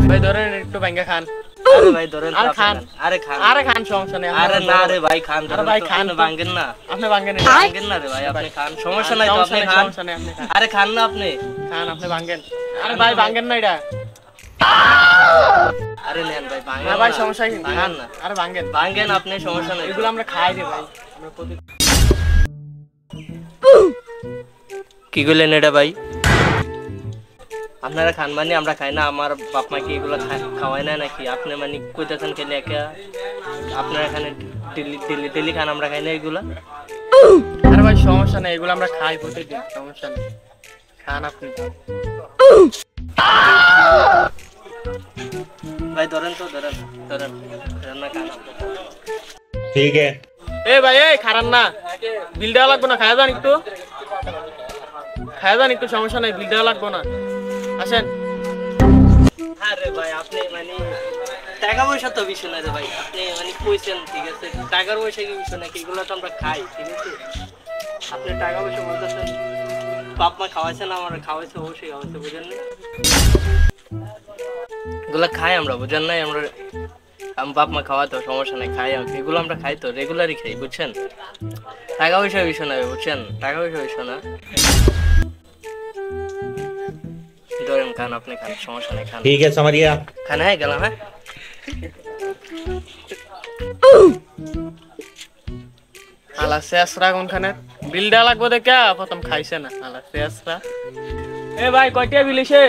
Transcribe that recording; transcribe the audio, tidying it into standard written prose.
ভাই ধরেন একটু ভাঙ্গা খান। আরে ভাই ধরেন আরে খান, আরে খান, আরে খান, সমস্যা নেই। আরে না রে ভাই খান, আরে ভাই খান, ভাঙেন না, আপনি ভাঙ্গেন, ভাঙেন না রে ভাই, আপনি খান, সমস্যা নাই তো, আপনি খান, সমস্যা নেই, আপনি খান। আরে খান না আপনি, খান, আপনি ভাঙ্গেন। আরে ভাই ভাঙ্গেন না এটা। আরে নেন ভাই, ভাঙেন না ভাই সমস্যা নেই, ভাঙেন না, আরে ভাঙ্গেন, ভাঙেন আপনি, সমস্যা নাই। এগুলো আমরা খাই রে ভাই, আমরা প্রতি কি কইলেন এটা ভাই? আপনারা খান মানে আমরা খাই না? আমার বাপ মা কি এগুলো খাওয়ায় না নাকি? আপনি মানে কইতাছেন খেলে একা? আপনারা এখানে ডেলি খান, আমরা খাই না এগুলা? আরে ভাই সমস্যা নেই, এগুলো আমরা খাই প্রতিদিন, সমস্যা নেই, খান আপনি। ভাই ধরেন তো, ধরেন ধরেন ধরেন না, খান আপনি। ठीक है। এ ভাই এই খারান না, বিল দেওয়া লাগবে না, খায়া যান একটু, খায়া যান একটু, সমস্যা নেই, বিল দেওয়া লাগবে না, আসেন। আরে ভাই আপনি মানে টাকা পয়সা তো বিষয় না রে ভাই, আপনি মানে কইছেন ঠিক আছে, টাকার পয়সা কি বিষয় নাকি? এগুলো তো আমরা খাই, ঠিক আছে? আপনি টাকা পয়সা বলতেছেন, বাপ মা খাওয়াইছেন, আমার খাওয়াইছে, অবশ্যই খাওয়াইছে, বুঝেন না? এগুলো খাই আমরা, বুঝেন নাই? আমরা বাপ মা খাওয়াতো, সমস্যা নাই, খাই এগুলো, আমরা খাই তো, রেগুলারই খাই, বুঝছেন? টাকা পয়সা বিষয় না, বুঝছেন? টাকা পয়সা বিষয় না। ধরেন খান, আপনি খান, সমস্যা নাই, খান। ठीक है, समझ गया। খান, হ্যাঁ গেলাম, হ্যাঁ। আলা শেষরা কোনখানে বিল দেওয়া লাগবে দেখা প্রথম খাইছে না, আলা শেষরা। এ ভাই কয়টা বিল এসে?